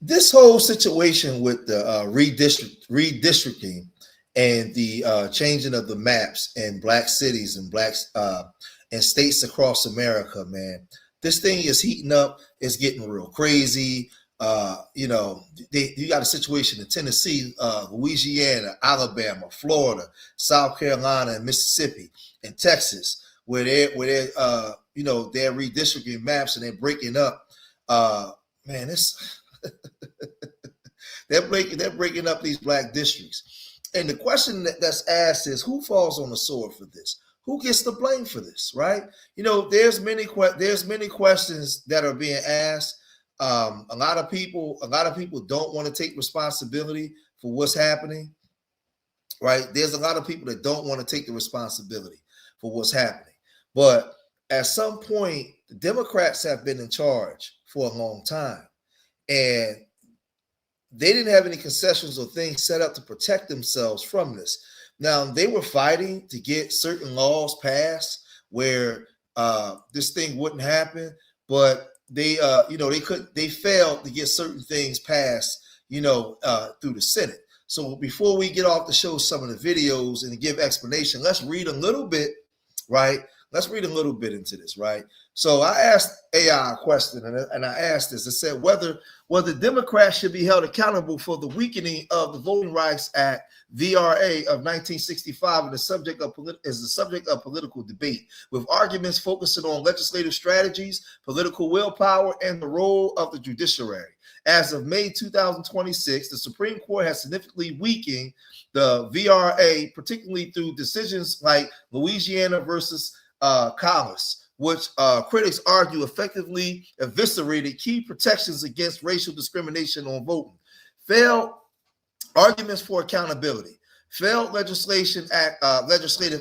This whole situation with the redistricting and the changing of the maps in black cities and and states across America, man, this thing is heating up. It's getting real crazy. You got a situation in Tennessee, Louisiana, Alabama, Florida, South Carolina, and Mississippi, and Texas, where they're redistricting maps and they're breaking up. Man, it's they're breaking up these black districts. And the question that's asked is, who falls on the sword for this? Who gets the blame for this, right? There's many questions that are being asked. A lot of people don't want to take responsibility for what's happening, right? There's a lot of people that don't want to take the responsibility for what's happening. But at some point, the Democrats have been in charge for a long time, and they didn't have any concessions or things set up to protect themselves from this. Now, they were fighting to get certain laws passed where this thing wouldn't happen, but they failed to get certain things passed, through the Senate. So before we get off to show some of the videos and give explanation, let's read a little bit, right? Let's read a little bit into this, right? So I asked AI a question, and I asked this. I said whether Democrats should be held accountable for the weakening of the Voting Rights Act, VRA, of 1965, and is the subject of political debate, with arguments focusing on legislative strategies, political willpower, and the role of the judiciary. As of May 2026, the Supreme Court has significantly weakened the VRA, particularly through decisions like Louisiana versus Collis, which critics argue effectively eviscerated key protections against racial discrimination on voting. Failed arguments for accountability, failed legislative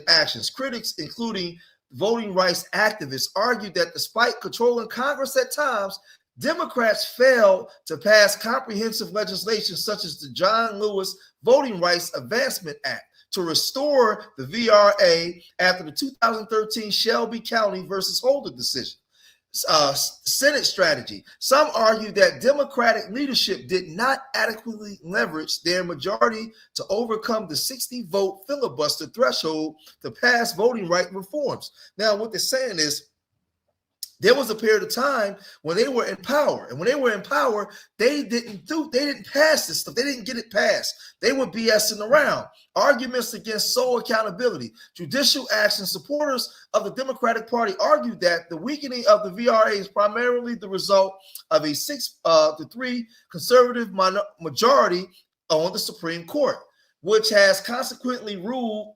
actions. Critics, including voting rights activists, argued that despite controlling Congress at times, Democrats failed to pass comprehensive legislation such as the John Lewis Voting Rights Advancement Act to restore the VRA after the 2013 Shelby County versus Holder decision. Senate strategy. Some argue that Democratic leadership did not adequately leverage their majority to overcome the 60-vote filibuster threshold to pass voting right reforms. Now, what they're saying is, there was a period of time when they were in power, and when they were in power, they didn't pass this stuff. They didn't get it passed. They were BSing around. Arguments against sole accountability, judicial action. Supporters of the Democratic Party argued that the weakening of the VRA is primarily the result of a 6-3 conservative majority on the Supreme Court, which has consequently ruled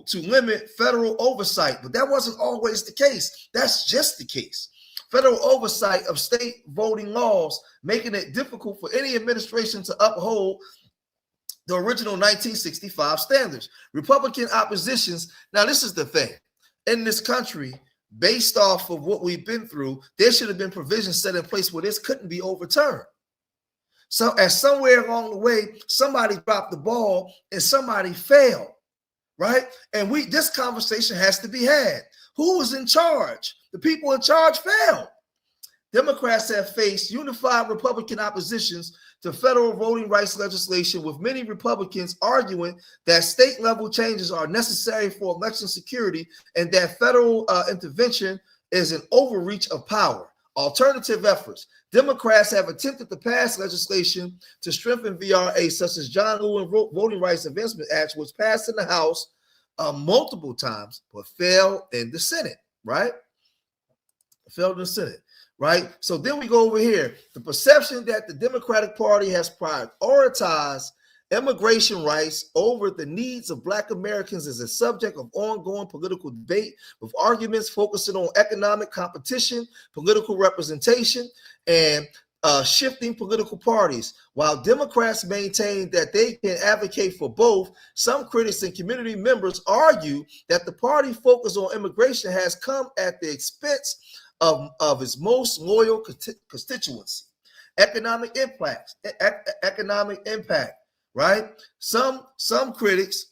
to limit federal oversight. But that wasn't always the case. That's just the case. Federal oversight of state voting laws, making it difficult for any administration to uphold the original 1965 standards. Republican oppositions. Now, this is the thing. In this country, based off of what we've been through, there should have been provisions set in place where this couldn't be overturned. So as somewhere along the way, somebody dropped the ball and somebody failed. Right? And this conversation has to be had. Who was in charge? The people in charge failed. Democrats have faced unified Republican oppositions to federal voting rights legislation, with many Republicans arguing that state-level changes are necessary for election security and that federal intervention is an overreach of power. Alternative efforts. Democrats have attempted to pass legislation to strengthen VRA, such as John Lewis Voting Rights Advancement Act, which passed in the House multiple times, but failed in the Senate, right? Failed in the Senate, right? So then we go over here. The perception that the Democratic Party has prioritized immigration rights over the needs of Black Americans is a subject of ongoing political debate, with arguments focusing on economic competition, political representation, and shifting political parties. While Democrats maintain that they can advocate for both, some critics and community members argue that the party focus on immigration has come at the expense of its most loyal constituency. Economic impact, right? Some critics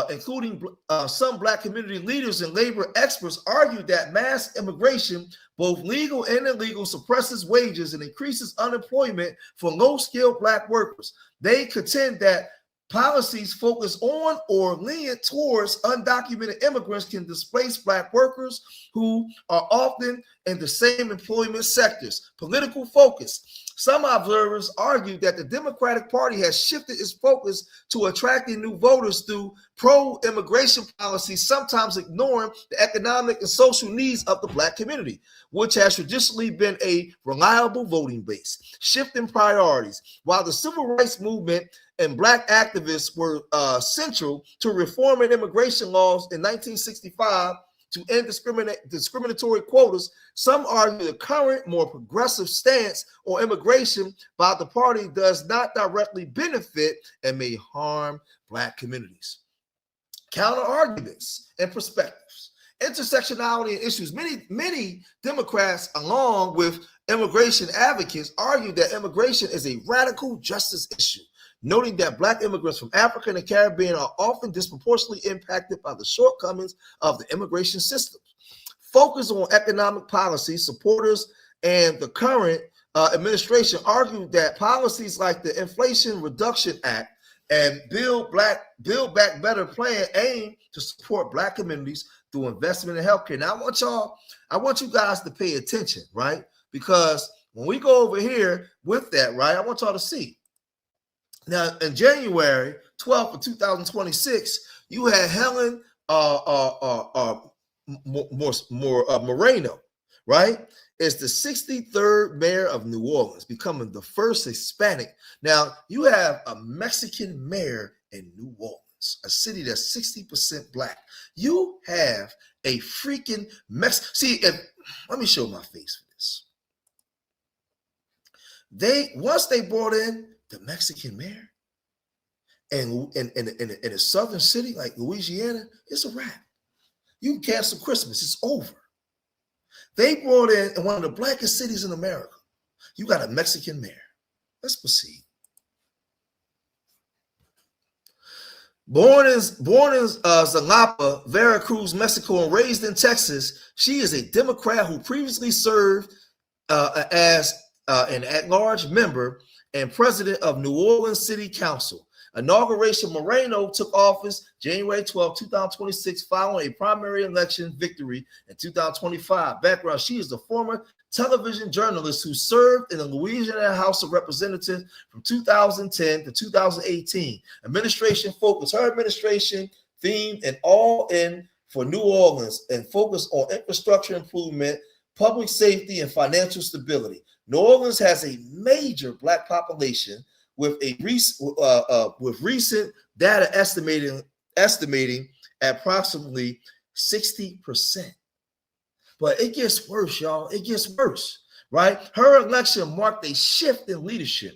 including some Black community leaders and labor experts, argued that mass immigration, both legal and illegal, suppresses wages and increases unemployment for low-skilled Black workers. They contend that policies focus on or lean towards undocumented immigrants can displace Black workers who are often in the same employment sectors. Political focus. Some observers argue that the Democratic Party has shifted its focus to attracting new voters through pro-immigration policies, sometimes ignoring the economic and social needs of the Black community, which has traditionally been a reliable voting base. Shifting priorities. While the civil rights movement and Black activists were central to reforming immigration laws in 1965 to end discriminatory quotas, some argue the current, more progressive stance on immigration by the party does not directly benefit and may harm Black communities. Counter arguments and perspectives. Intersectionality and issues. Many Democrats, along with immigration advocates, argue that immigration is a radical justice issue, noting that Black immigrants from Africa and the Caribbean are often disproportionately impacted by the shortcomings of the immigration system. Focus on economic policy. Supporters and the current administration argue that policies like the Inflation Reduction Act and Build Back Better plan aim to support Black communities through investment in healthcare. Now, I want you guys to pay attention, right? Because when we go over here with that, right, I want y'all to see. Now, in January 12th of 2026, you had Helen Moreno, right? Is the 63rd mayor of New Orleans, becoming the first Hispanic. Now, you have a Mexican mayor in New Orleans, a city that's 60% Black. You have a freaking let me show my face for this. Once they brought in the Mexican mayor and in a southern city like Louisiana, it's a wrap. You can cancel Christmas, it's over. They brought in one of the blackest cities in America. You got a Mexican mayor. Let's proceed. Born in Jalapa, Veracruz, Mexico, and raised in Texas, she is a Democrat who previously served as an at-large member and president of New Orleans City Council. Inauguration. Moreno took office January 12, 2026, following a primary election victory in 2025. Background: she is a former television journalist who served in the Louisiana House of Representatives from 2010 to 2018. Administration focus. Her administration themed an all-in for New Orleans and focused on infrastructure improvement, public safety, and financial stability. New Orleans has a major Black population, with recent data estimating approximately 60%. But it gets worse, y'all. It gets worse, right? Her election marked a shift in leadership,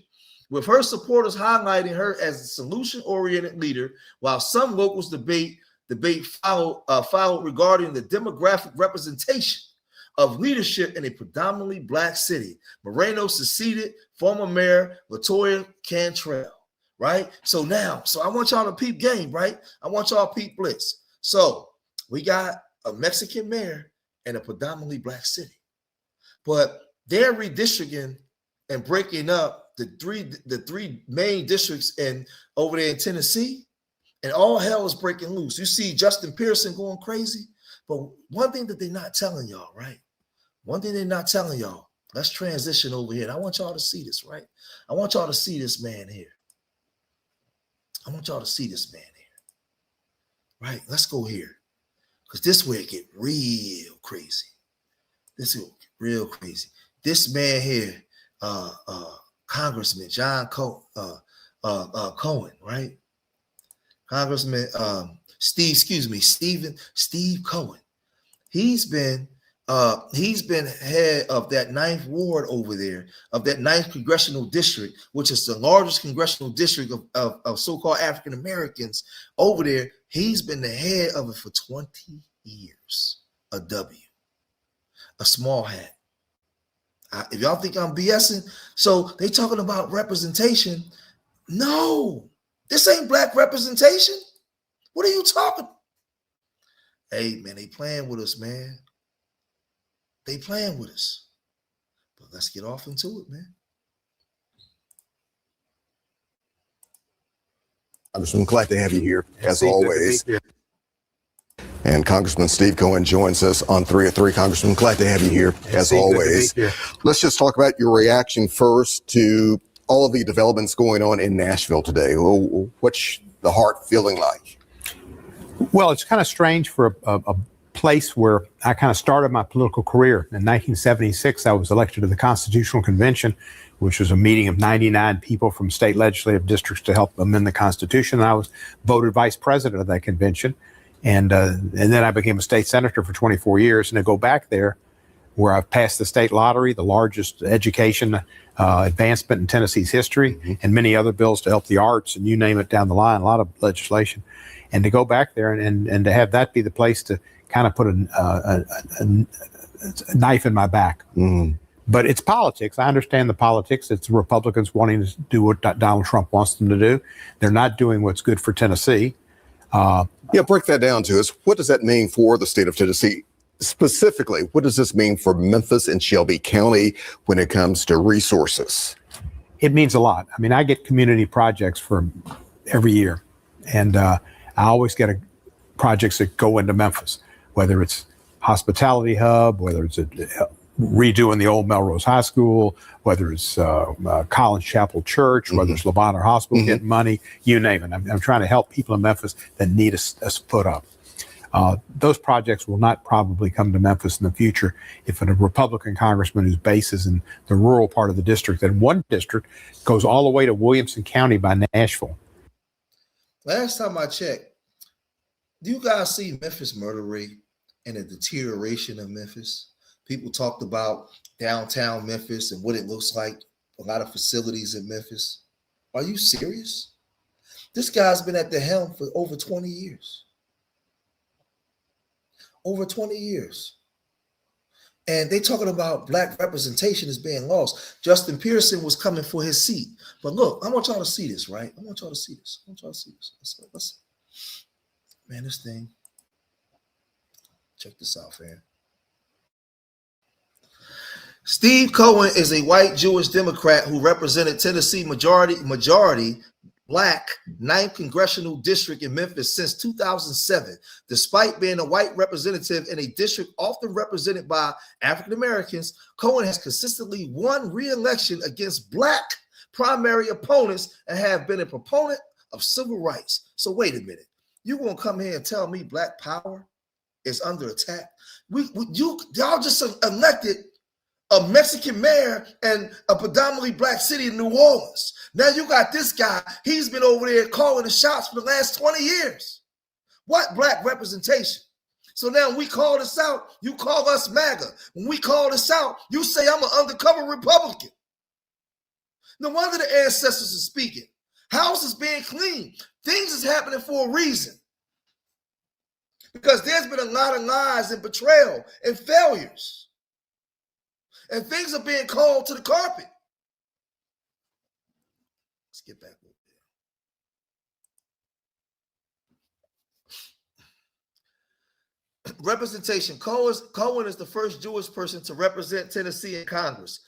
with her supporters highlighting her as a solution-oriented leader, while some locals debate followed regarding the demographic representation of leadership in a predominantly Black city. Moreno succeeded former Mayor Latoya Cantrell, right? So I want y'all to peep game, right? I want y'all to peep blitz. So we got a Mexican mayor in a predominantly Black city, but they're redistricting and breaking up the three main districts over there in Tennessee, and all hell is breaking loose. You see Justin Pearson going crazy, but one thing that they're not telling y'all, right? One thing they're not telling y'all. Let's transition over here. And I want y'all to see this, right? I want y'all to see this man here. I want y'all to see this man here. Right? Let's go here. Because this is where it get real crazy. This is real crazy. This man here, Congressman John Cohen, right? Congressman Steve Cohen. He's been head of that 9th ward over there, of that 9th congressional district, which is the largest congressional district of so-called African Americans over there. He's been the head of it for 20 years. A small hat. If y'all think I'm BSing, so they talking about representation. No, this ain't Black representation. What are you talking? Hey, man, they playing with us, man. They playing with us. But let's get off into it, man. Congressman, glad to have you here, as always. And Congressman Steve Cohen joins us on 3 at 3. Congressman, glad to have you here, as always. Let's just talk about your reaction first to all of the developments going on in Nashville today. What's the heart feeling like? Well, it's kind of strange for a place where I kind of started my political career. In 1976, I was elected to the Constitutional Convention, which was a meeting of 99 people from state legislative districts to help amend the Constitution. And I was voted vice president of that convention. And then I became a state senator for 24 years. And to go back there, where I've passed the state lottery, the largest education advancement in Tennessee's history, and many other bills to help the arts, and you name it down the line, a lot of legislation. And to go back there and to have that be the place to kind of put a knife in my back. But it's politics. I understand the politics. It's the Republicans wanting to do what Donald Trump wants them to do. They're not doing what's good for Tennessee. Break that down to us. What does that mean for the state of Tennessee? Specifically, what does this mean for Memphis and Shelby County when it comes to resources? It means a lot. I mean, I get community projects for every year, and I always get projects that go into Memphis, whether it's hospitality hub, whether it's redoing the old Melrose High School, whether it's Collins Chapel Church, whether it's Lebanon Hospital getting money, you name it. I'm trying to help people in Memphis that need a foot up. Those projects will not probably come to Memphis in the future if a Republican congressman whose base is in the rural part of the district, and one district goes all the way to Williamson County by Nashville. Last time I checked, do you guys see Memphis murder rate and the deterioration of Memphis? People talked about downtown Memphis and what it looks like, a lot of facilities in Memphis. Are you serious? This guy's been at the helm for over 20 years. Over 20 years. And they talking about black representation is being lost. Justin Pearson was coming for his seat. But look, I want y'all to see this, right? I want y'all to see this. Let's man, this thing. Check this out, fam. Steve Cohen is a white Jewish Democrat who represented Tennessee majority black 9th congressional district in Memphis since 2007. Despite being a white representative in a district often represented by African Americans, Cohen has consistently won re-election against black primary opponents and have been a proponent of civil rights. So wait a minute. You gonna come here and tell me black power is under attack? Y'all just elected a Mexican mayor and a predominantly black city in New Orleans. Now you got this guy. He's been over there calling the shots for the last 20 years. What black representation? So now when we call this out, you call us MAGA. When we call this out, you say I'm an undercover Republican. No wonder the ancestors are speaking. House is being cleaned. Things is happening for a reason. Because there's been a lot of lies and betrayal and failures. And things are being called to the carpet. Let's get back over there. Representation. Cohen is the first Jewish person to represent Tennessee in Congress.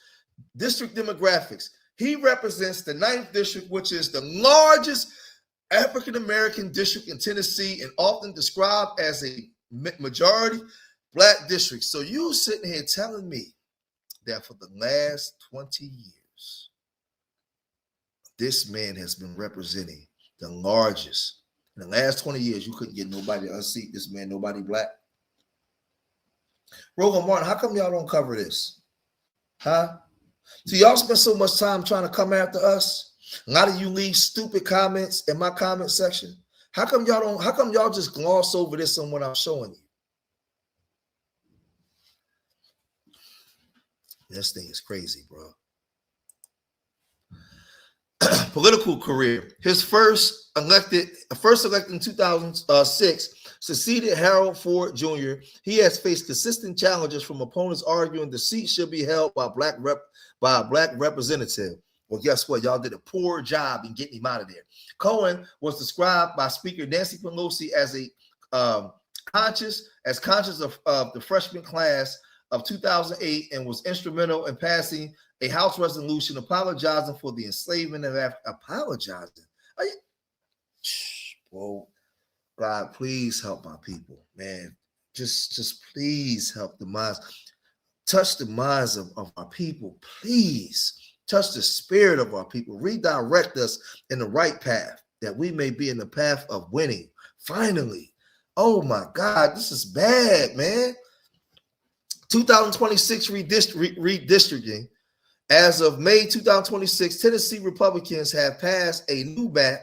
District demographics. He represents the 9th district, which is the largest African-American district in Tennessee and often described as a majority black district. So you sitting here telling me that for the last 20 years, this man has been representing the largest. In the last 20 years, you couldn't get nobody to unseat this man, nobody black. Roland Martin, how come y'all don't cover this? Huh? So y'all spend so much time trying to come after us. A lot of you leave stupid comments in my comment section. How come y'all just gloss over this on what I'm showing you? This thing is crazy, bro. Political career. His first elected in 2006, succeeded Harold Ford Jr. He has faced consistent challenges from opponents arguing the seat should be held by a black representative. Well, guess what? Y'all did a poor job in getting him out of there. Cohen was described by Speaker Nancy Pelosi as conscious of the freshman class of 2008 and was instrumental in passing a House resolution apologizing for the enslavement of Africa. Apologizing? Are you? Whoa. God, please help my people, man. Just please help the minds. Touch the minds of our people, please. Touch the spirit of our people. Redirect us in the right path, that we may be in the path of winning. Finally. Oh my God, this is bad, man. 2026 redistricting. As of May 2026, Tennessee Republicans have passed a new map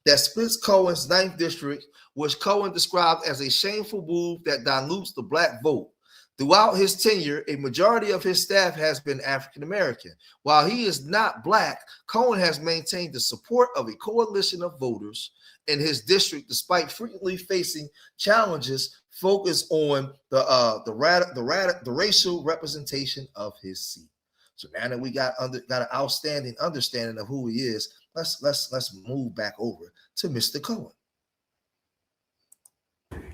that splits Cohen's 9th district, which Cohen described as a shameful move that dilutes the black vote. Throughout his tenure, a majority of his staff has been African American. While he is not black, Cohen has maintained the support of a coalition of voters in his district, despite frequently facing challenges focused on the racial representation of his seat. So now that we got an outstanding understanding of who he is, let's move back over to Mr. Cohen.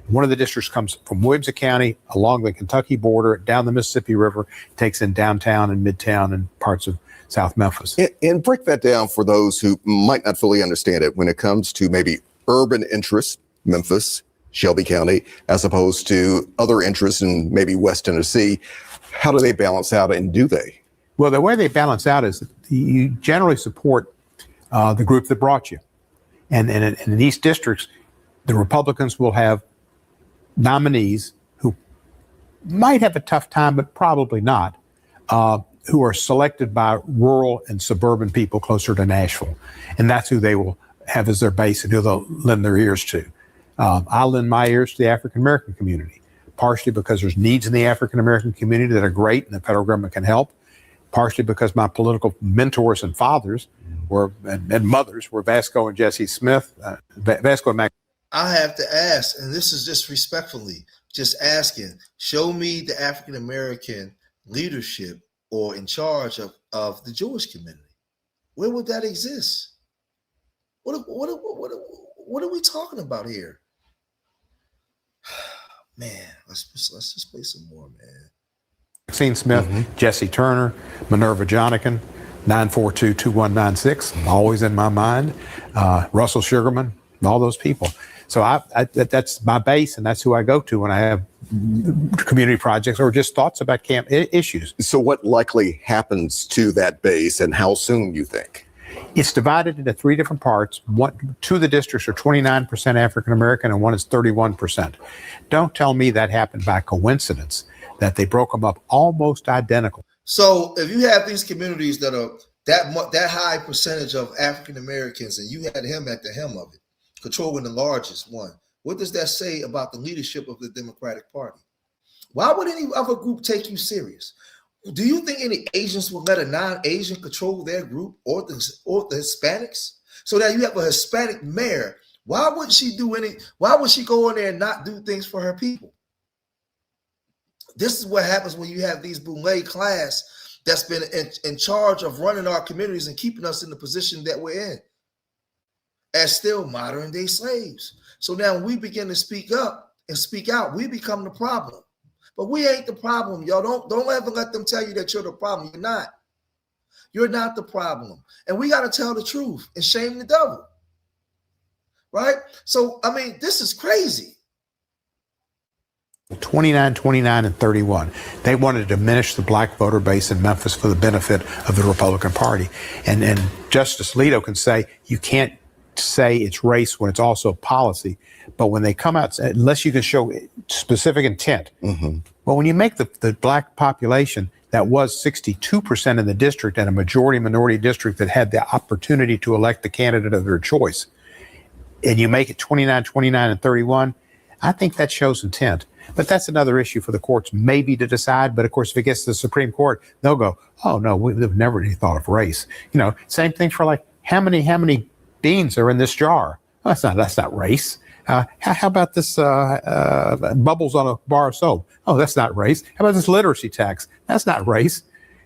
One of the districts comes from Williamson County along the Kentucky border, down the Mississippi River, takes in downtown and midtown and parts of South Memphis. And break that down for those who might not fully understand it when it comes to maybe urban interests, Memphis, Shelby County, as opposed to other interests in maybe West Tennessee. How do they balance out, and do they? Well, the way they balance out is that you generally support the group that brought you. And in these districts, the Republicans will have nominees who might have a tough time, but probably not, who are selected by rural and suburban people closer to Nashville. And that's who they will have as their base and who they'll lend their ears to. I'll lend my ears to the African-American community, partially because there's needs in the African-American community that are great and the federal government can help, partially because my political mentors and fathers and mothers were Vasco and Jesse Smith, Vasco and Mac. I have to ask, and this is just respectfully, just asking, show me the African-American leadership or in charge of the Jewish community. Where would that exist? What are we talking about here? Man, let's just play some more, man. Maxine Smith, Jesse Turner, Minerva Jonikin, 942-2196, always in my mind. Russell Sugarman, all those people. So that's my base, and that's who I go to when I have community projects or just thoughts about camp issues. So what likely happens to that base, and how soon, you think? It's divided into three different parts. Two of the districts are 29% African American and one is 31%. Don't tell me that happened by coincidence, that they broke them up almost identical. So if you have these communities that are that high percentage of African Americans, and you had him at the helm of it, controlling the largest one, what does that say about the leadership of the Democratic Party? Why would any other group take you serious? Do you think any Asians would let a non-Asian control their group, or the Hispanics? So that you have a Hispanic mayor. Why would she go in there and not do things for her people? This is what happens when you have these boule class that's been in charge of running our communities and keeping us in the position that we're in as still modern day slaves. So now when we begin to speak up and speak out, we become the problem. But we ain't the problem, y'all. Don't ever let them tell you that you're the problem. You're not. You're not the problem. And we got to tell the truth and shame the devil. Right? So, I mean, this is crazy. 29, 29, and 31. They wanted to diminish the black voter base in Memphis for the benefit of the Republican Party. And Justice Alito can say, you can't say it's race when it's also policy. But when they come out, unless you can show specific intent. Well, when you make the black population that was 62% in the district and a majority minority district that had the opportunity to elect the candidate of their choice, and you make it 29, 29, and 31, I think that shows intent. But that's another issue for the courts maybe to decide. But of course, if it gets to the Supreme Court, they'll go, oh no, we've never really thought of race. You know, same thing for like how many beans are in this jar? Oh, that's not race. How about this bubbles on a bar of soap? Oh, that's not race. How about this literacy tax? That's not race.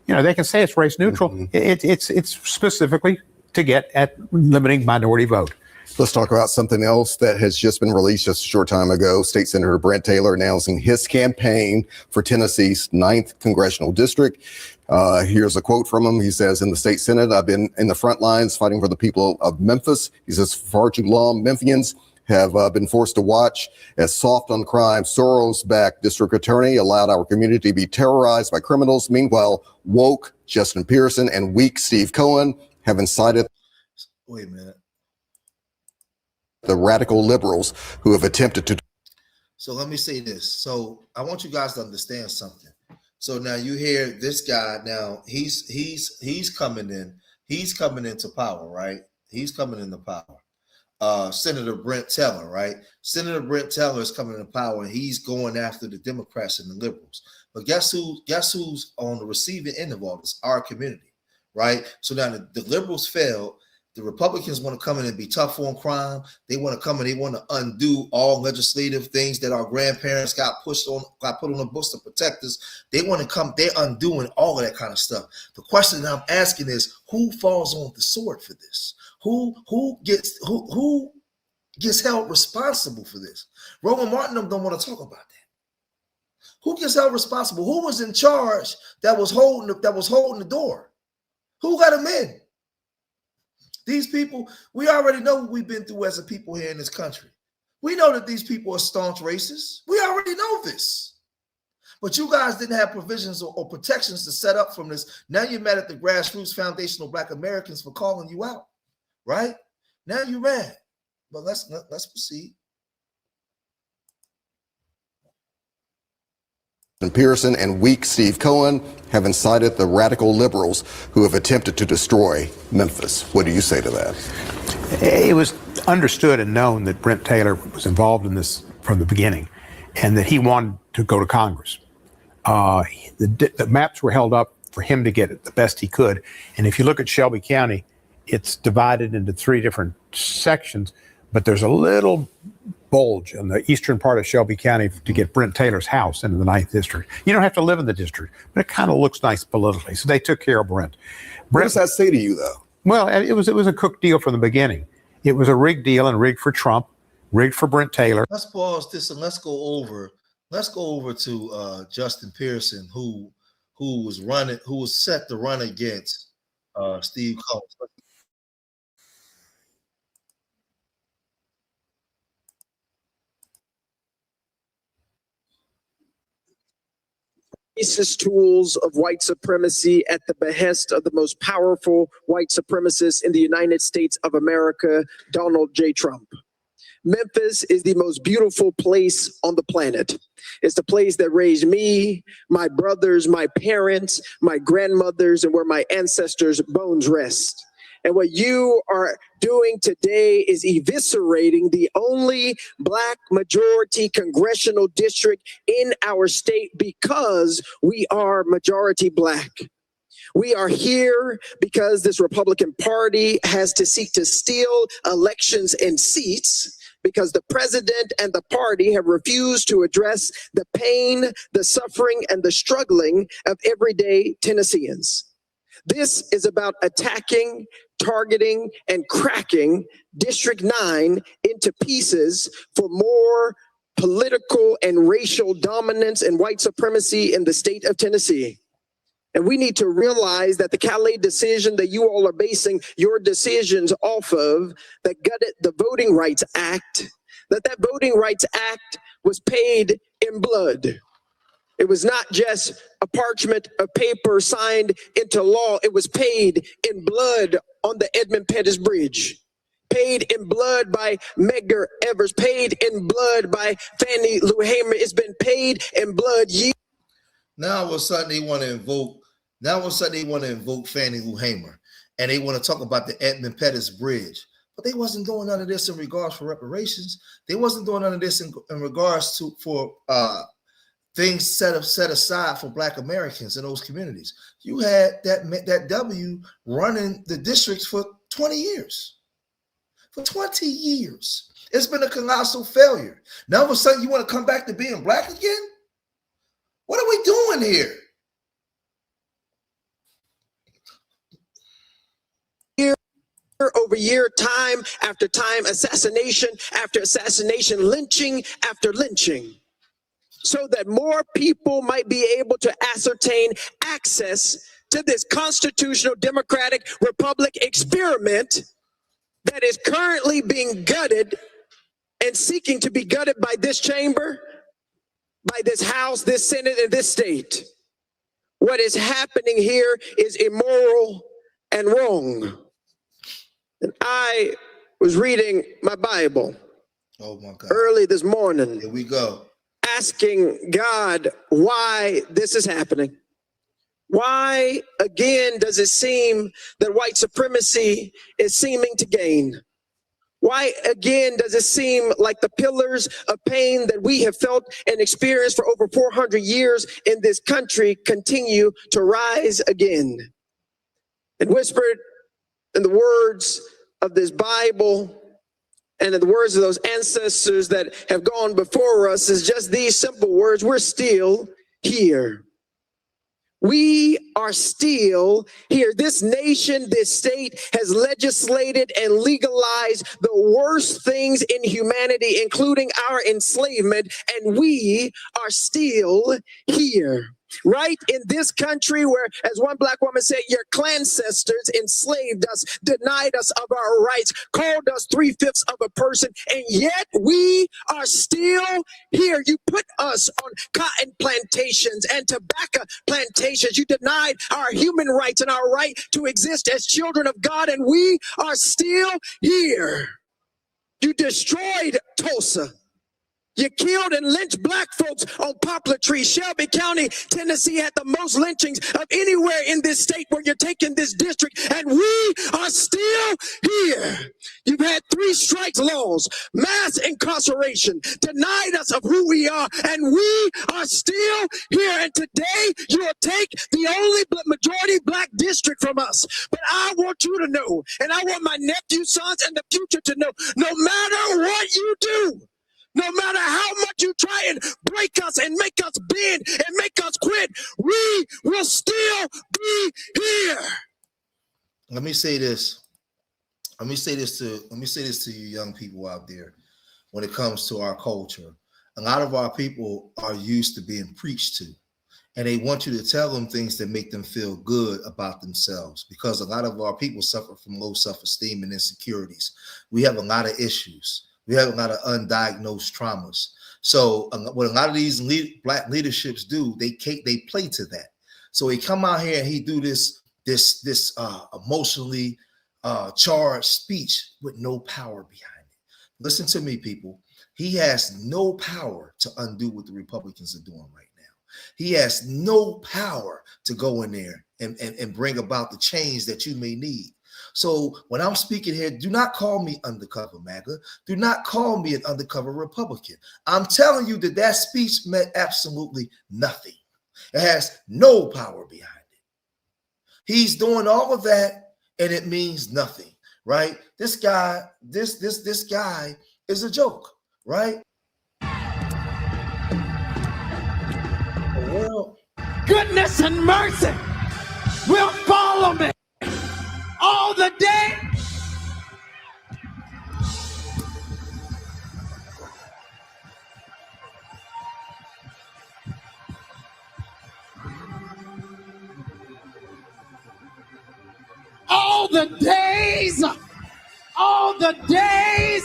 They can say it's race neutral. It's specifically to get at limiting minority vote. Let's talk about something else that has just been released just a short time ago. State Senator Brent Taylor announcing his campaign for Tennessee's 9th congressional district. Here's a quote from him. He says, "In the state Senate, I've been in the front lines fighting for the people of Memphis." He says, "For far too long, Memphians have been forced to watch as soft on crime Soros-backed district attorney allowed our community to be terrorized by criminals. Meanwhile, woke Justin Pearson and weak Steve Cohen have incited." Wait a minute. "The radical liberals who have attempted to." So let me say this. So I want you guys to understand something. So now you hear this guy. Now he's coming in. He's coming into power, right? He's coming into power. Senator Brent Taylor, right? Senator Brent Taylor is coming into power, and he's going after the Democrats and the liberals. But guess who's on the receiving end of all this? Our community, right? So now the liberals failed. The Republicans want to come in and be tough on crime. They want to come in. They want to undo all legislative things that our grandparents got put on the books to protect us. They want to come. They're undoing all of that kind of stuff. The question that I'm asking is, who falls on the sword for this? Who gets held responsible for this? Roman Martin don't want to talk about that. Who gets held responsible? Who was in charge that was holding the door? Who got him in? These people, we already know what we've been through as a people here in this country. We know that these people are staunch racists. We already know this. But you guys didn't have provisions or protections to set up from this. Now you're mad at the grassroots foundational Black Americans for calling you out, right? Now you're mad. But let's proceed. Pearson and weak Steve Cohen have incited the radical liberals who have attempted to destroy Memphis. What do you say to that? It was understood and known that Brent Taylor was involved in this from the beginning, and that he wanted to go to Congress. The maps were held up for him to get it the best he could. And if you look at Shelby County, it's divided into 3 different sections, but there's a little bulge in the eastern part of Shelby County to get Brent Taylor's house into the 9th district. You don't have to live in the district, but it kind of looks nice politically. So they took care of Brent. What does that say to you, though? Well, it was a cooked deal from the beginning. It was a rigged deal, and rigged for Trump, rigged for Brent Taylor. Let's pause this and let's go over to Justin Pearson, who was set to run against Steve Cohen. Racist tools of white supremacy at the behest of the most powerful white supremacist in the United States of America, Donald J. Trump. Memphis is the most beautiful place on the planet. It's the place that raised me, my brothers, my parents, my grandmothers, and where my ancestors' bones rest. And what you are doing today is eviscerating the only Black majority congressional district in our state because we are majority Black. We are here because this Republican Party has to seek to steal elections and seats because the president and the party have refused to address the pain, the suffering, and the struggling of everyday Tennesseans. This is about attacking, targeting, and cracking District 9 into pieces for more political and racial dominance and white supremacy in the state of Tennessee. And we need to realize that the Calais decision that you all are basing your decisions off of, that gutted the Voting Rights Act, that Voting Rights Act was paid in blood. It was not just a parchment of paper signed into law. It was paid in blood on the Edmund Pettus Bridge, paid in blood by Medgar Evers, paid in blood by Fannie Lou Hamer. It's been paid in blood. Now all of a sudden they want to invoke Fannie Lou Hamer, and they want to talk about the Edmund Pettus Bridge. But they wasn't doing none of this in regards for reparations. They wasn't doing none of this in regards to things set aside for Black Americans in those communities. You had that W running the districts for 20 years. For 20 years. It's been a colossal failure. Now all of a sudden you want to come back to being Black again? What are we doing here? over year, time after time, assassination after assassination, lynching after lynching, so that more people might be able to ascertain access to this constitutional democratic republic experiment that is currently being gutted and seeking to be gutted by this chamber, by this House, this Senate, and this state. What is happening here is immoral and wrong. And I was reading my Bible early this morning. Here we go. Asking God why this is happening. Why, again, does it seem that white supremacy is seeming to gain? Why, again, does it seem like the pillars of pain that we have felt and experienced for over 400 years in this country continue to rise again? And whispered in the words of this Bible and in the words of those ancestors that have gone before us is just these simple words: we're still here. We are still here. This nation, this state has legislated and legalized the worst things in humanity, including our enslavement, and we are still here. Right in this country where, as one black woman said, your ancestors enslaved us, denied us of our rights, called us 3/5 of a person, and yet we are still here. You put us on cotton plantations and tobacco plantations. You denied our human rights and our right to exist as children of God, and we are still here. You destroyed Tulsa. You killed and lynched black folks on Poplar Tree. Shelby County, Tennessee had the most lynchings of anywhere in this state where you're taking this district, and we are still here. You've had 3 strikes laws, mass incarceration, denied us of who we are, and we are still here. And today you'll take the only majority black district from us. But I want you to know, and I want my nephew, sons, and the future to know, no matter what you do, no matter how much you try and break us and make us bend and make us quit, we will still be here. Let me say this. Let me say this to you young people out there. When it comes to our culture, a lot of our people are used to being preached to, and they want you to tell them things that make them feel good about themselves, because a lot of our people suffer from low self-esteem and insecurities. We have a lot of issues. We have a lot of undiagnosed traumas. So what a lot of these black leaderships do, they play to that. So he come out here and he do this emotionally charged speech with no power behind it. Listen to me, people. He has no power to undo what the Republicans are doing right now. He has no power to go in there and bring about the change that you may need. So when I'm speaking here, do not call me undercover MAGA. Do not call me an undercover Republican. I'm telling you that speech meant absolutely nothing. It has no power behind it. He's doing all of that, and it means nothing, right? This guy, this guy is a joke, right? Well, goodness and mercy will follow me all the day. All the days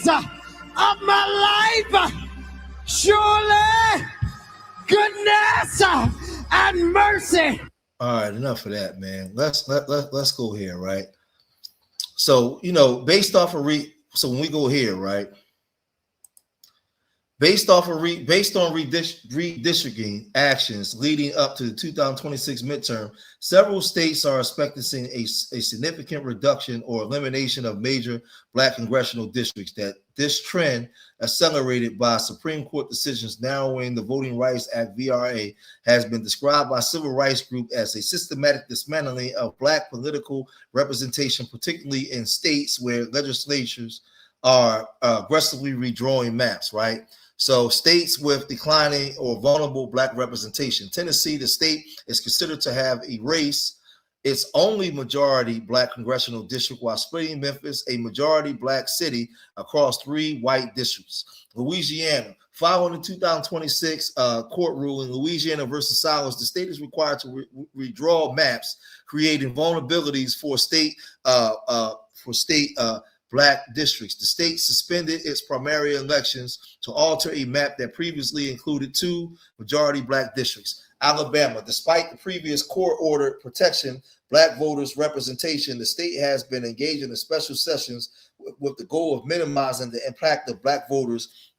of my life, surely goodness and mercy. All right, enough of that, man. Let's go here, right? So, based on redistricting actions leading up to the 2026 midterm, several states are expecting a significant reduction or elimination of major black congressional districts. That this trend, accelerated by Supreme Court decisions narrowing the Voting Rights Act (VRA), has been described by civil rights groups as a systematic dismantling of black political representation, particularly in states where legislatures are aggressively redrawing maps, right? So states with declining or vulnerable black representation. Tennessee, the state, is considered to have erased its only majority black congressional district, while splitting Memphis, a majority black city, across 3 white districts. Louisiana, following the 2026 court ruling, Louisiana versus Salas, the state is required to redraw maps, creating vulnerabilities for state black districts. The state suspended its primary elections to alter a map that previously included 2 majority black districts. Alabama, despite the previous court-ordered protection black voters' representation, the state has been engaged in special sessions with the goal of minimizing the impact of black voters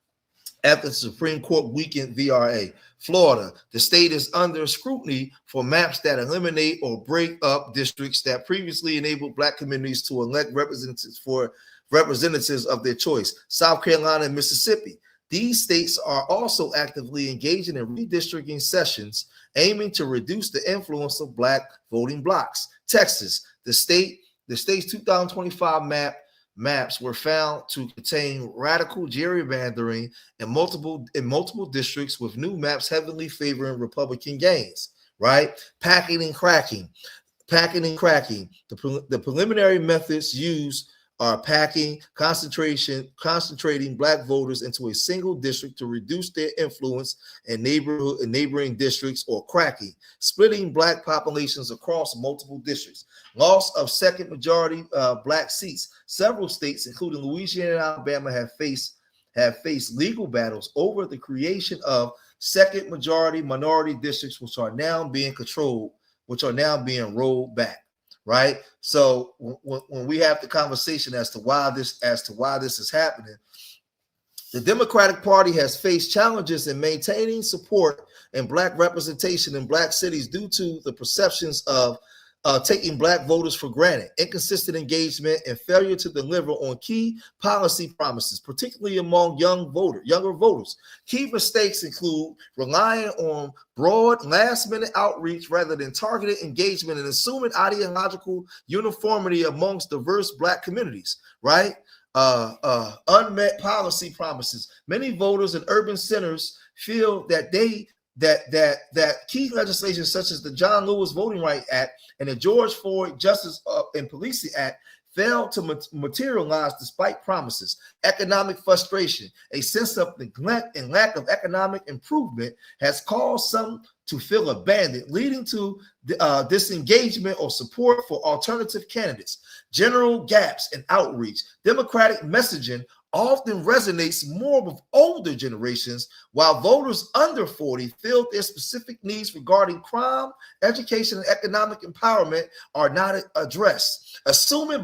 after the Supreme Court weakened VRA. Florida, the state is under scrutiny for maps that eliminate or break up districts that previously enabled black communities to elect representatives of their choice. South Carolina and Mississippi. These states are also actively engaging in redistricting sessions aiming to reduce the influence of black voting blocks. Texas, the state's 2025 maps were found to contain radical gerrymandering in multiple districts, with new maps heavily favoring Republican gains. Right? Packing and cracking. The preliminary methods used are packing, concentrating black voters into a single district to reduce their influence in neighboring districts, or cracking, splitting black populations across multiple districts. Loss of second majority black seats. Several states, including Louisiana and Alabama, have faced legal battles over the creation of second majority minority districts, which are now being rolled back. Right. So when we have the conversation as to why this is happening, the Democratic Party has faced challenges in maintaining support and black representation in black cities due to the perceptions of taking black voters for granted, inconsistent engagement, and failure to deliver on key policy promises, particularly among younger voters. Key mistakes include relying on broad, last-minute outreach rather than targeted engagement, and assuming ideological uniformity amongst diverse black communities. Right? Unmet policy promises. Many voters in urban centers feel that key legislation such as the John Lewis Voting Rights Act and the George Floyd Justice and Policing Act failed to materialize despite promises. Economic frustration, a sense of neglect and lack of economic improvement has caused some to feel abandoned, leading to disengagement or support for alternative candidates. General gaps in outreach. Democratic messaging often resonates more with older generations, while voters under 40 feel their specific needs regarding crime, education, and economic empowerment are not addressed. Assuming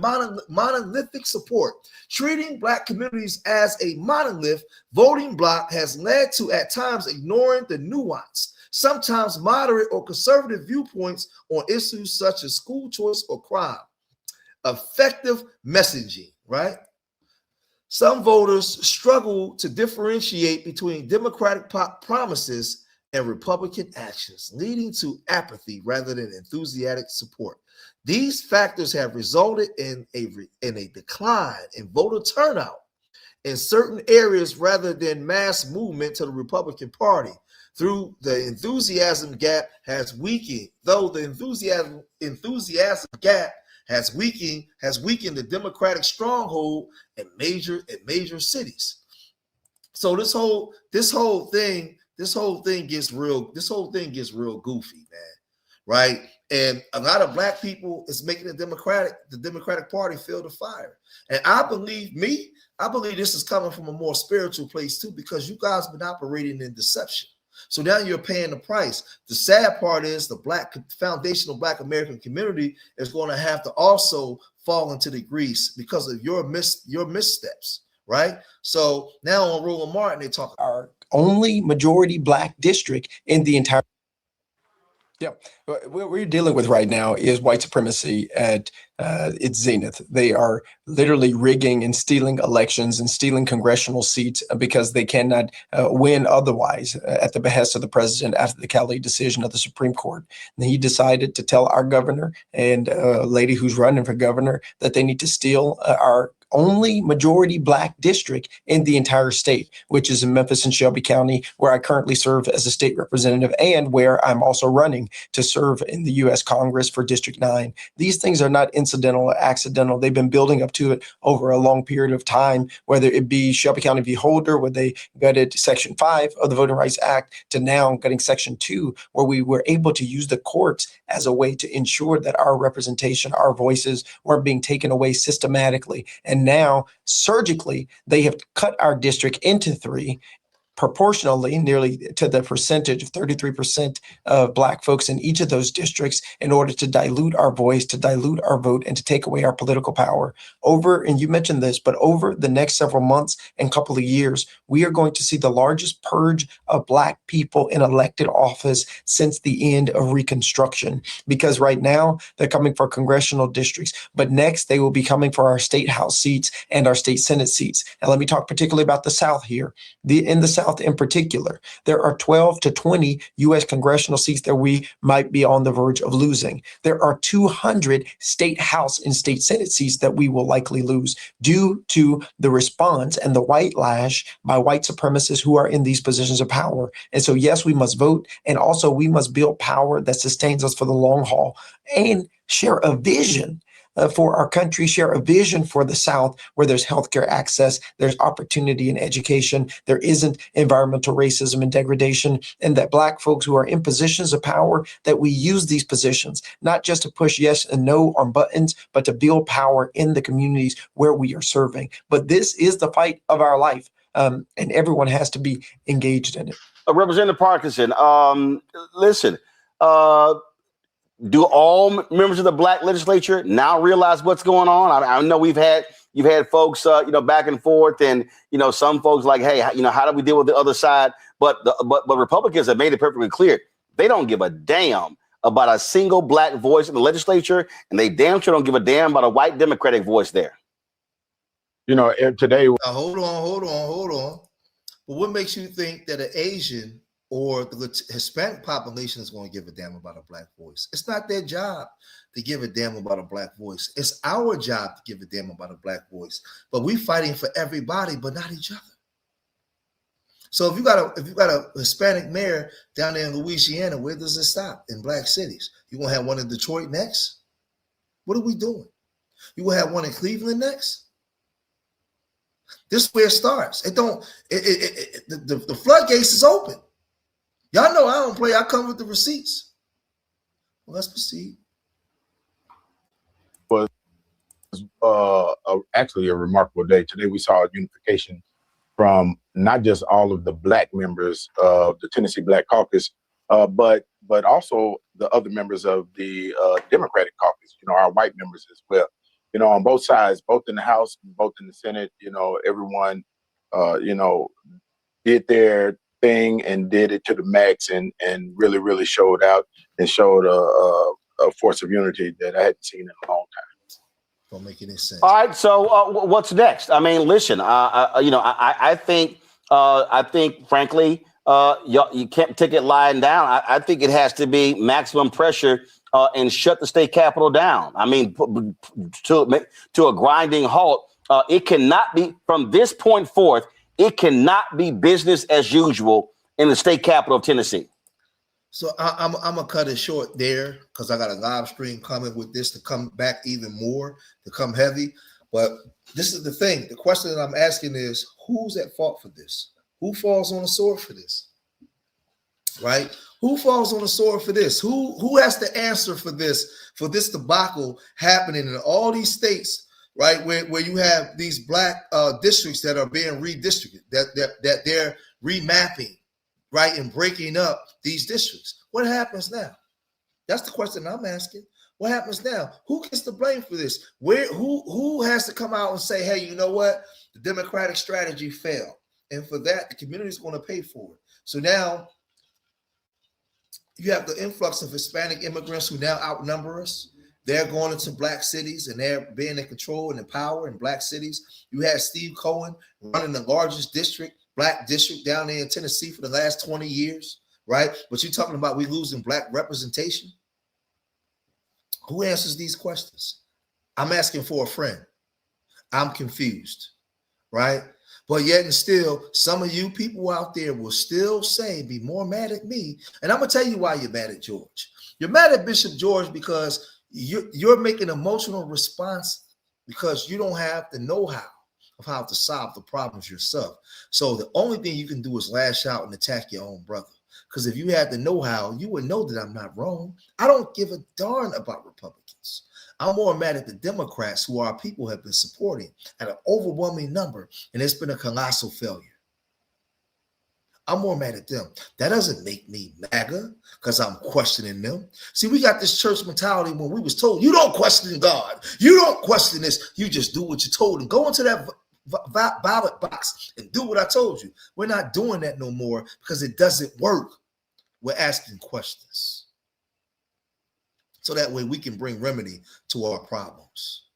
monolithic support, treating black communities as a monolith voting bloc has led to at times ignoring the nuance, sometimes moderate or conservative viewpoints on issues such as school choice or crime. Effective messaging, right? Some voters struggle to differentiate between Democratic promises and Republican actions, leading to apathy rather than enthusiastic support. These factors have resulted in a decline in voter turnout in certain areas rather than mass movement to the Republican Party. Through the enthusiasm gap has weakened, though the enthusiasm gap has weakened the Democratic stronghold in major cities. So this whole thing gets real goofy, man. Right? And a lot of black people is making the Democratic Party feel the fire. And I believe this is coming from a more spiritual place too, because you guys have been operating in deception. So now you're paying the price. The sad part is the foundational black American community is going to have to also fall into the grease because of your missteps, right? So now on Roland Martin, they talk our only majority black district in the entire. Yeah, what we're dealing with right now is white supremacy at its zenith. They are literally rigging and stealing elections and stealing congressional seats because they cannot win otherwise at the behest of the president after the Cali decision of the Supreme Court. And he decided to tell our governor and a lady who's running for governor that they need to steal our only majority black district in the entire state, which is in Memphis and Shelby County, where I currently serve as a state representative and where I'm also running to serve in the U.S. Congress for District 9. These things are not incidental or accidental. They've been building up to it over a long period of time, whether it be Shelby County v. Holder, where they gutted Section 5 of the Voting Rights Act, to now gutting Section 2, where we were able to use the courts as a way to ensure that our representation, our voices weren't being taken away systematically. And now, surgically, they have cut our district into 3, proportionally, nearly to the percentage of 33% of black folks in each of those districts, in order to dilute our voice, to dilute our vote, and to take away our political power. And you mentioned this, but over the next several months and couple of years, we are going to see the largest purge of black people in elected office since the end of Reconstruction. Because right now, they're coming for congressional districts, but next they will be coming for our state house seats and our state senate seats. And let me talk particularly about the South here. In the South in particular, there are 12 to 20 U.S. congressional seats that we might be on the verge of losing. There are 200 state house and state senate seats that we will likely lose due to the response and the white lash by white supremacists who are in these positions of power. And so, yes, we must vote. And also we must build power that sustains us for the long haul and share a vision for our country, share a vision for the South, where there's healthcare access, there's opportunity in education, there isn't environmental racism and degradation, and that black folks who are in positions of power, that we use these positions, not just to push yes and no on buttons, but to build power in the communities where we are serving. But this is the fight of our life, and everyone has to be engaged in it. Representative Parkinson, listen, do all members of the black legislature now realize what's going on? I know you've had folks, back and forth, and some folks like, hey, how do we deal with the other side? But Republicans have made it perfectly clear they don't give a damn about a single black voice in the legislature, and they damn sure don't give a damn about a white Democratic voice there. Today. Hold on. But what makes you think that an Asian or the Hispanic population is going to give a damn about a black voice? It's not their job to give a damn about a black voice. It's our job to give a damn about a black voice. But we fighting for everybody, but not each other. So if you got a Hispanic mayor down there in Louisiana, where does it stop? In black cities. You gonna have one in Detroit next? What are we doing? You gonna have one in Cleveland next? This is where it starts. The floodgates is open. Y'all know I don't play. I come with the receipts. Well, let's proceed. Was actually a remarkable day. Today we saw unification from not just all of the black members of the Tennessee Black Caucus, but also the other members of the Democratic Caucus, our white members as well. On both sides, both in the House, both in the Senate, everyone, did their thing and did it to the max and really, really showed out and showed a force of unity that I hadn't seen in a long time. Don't make any sense. All right. So what's next? I mean, listen, I think frankly, you can't take it lying down. I think it has to be maximum pressure and shut the state capitol down. I mean, to a grinding halt. It cannot be, from this point forth, it cannot be business as usual in the state capital of Tennessee. So I'm gonna cut it short there because I got a live stream coming with this to come back even more, to come heavy. But this is the thing. The question that I'm asking is, who's at fault for this? Who falls on the sword for this? Right? Who falls on the sword for this? Who has to answer for this debacle happening in all these states? Right, where you have these black districts that are being redistricted, that they're remapping, right, and breaking up these districts. What happens now? That's the question I'm asking. What happens now? Who gets the blame for this? Who has to come out and say, hey, you know what? The Democratic strategy failed, and for that, the community is going to pay for it. So now you have the influx of Hispanic immigrants who now outnumber us. They're going into black cities and they're being in control and in power in black cities. You had Steve Cohen running the largest black district down there in Tennessee for the last 20 years, right? But you're talking about we losing black representation. Who answers these questions? I'm asking for a friend. I'm confused, right? But yet and still, some of you people out there will still be more mad at me. And I'm going to tell you why you're mad at George. You're mad at Bishop George because you're making an emotional response because you don't have the know-how of how to solve the problems yourself. So the only thing you can do is lash out and attack your own brother. Because if you had the know-how, you would know that I'm not wrong. I don't give a darn about Republicans. I'm more mad at the Democrats who our people have been supporting at an overwhelming number, and it's been a colossal failure. I'm more mad at them. That doesn't make me MAGA because I'm questioning them. See, we got this church mentality when we was told, you don't question God. You don't question this. You just do what you're told and go into that ballot box and do what I told you. We're not doing that no more because it doesn't work. We're asking questions. So that way we can bring remedy to our problems.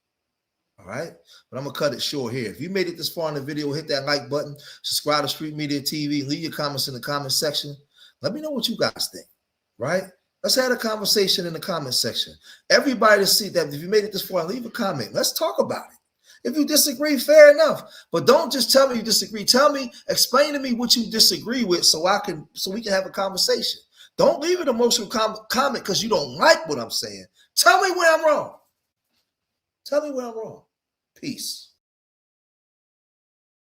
All right. But I'm going to cut it short here. If you made it this far in the video, hit that like button, subscribe to Street Media TV, leave your comments in the comment section. Let me know what you guys think. Right. Let's have a conversation in the comment section. Everybody to see that if you made it this far, leave a comment. Let's talk about it. If you disagree, fair enough. But don't just tell me you disagree. Tell me, explain to me what you disagree with so we can have a conversation. Don't leave an emotional comment because you don't like what I'm saying. Tell me where I'm wrong. Tell me where I'm wrong. Peace.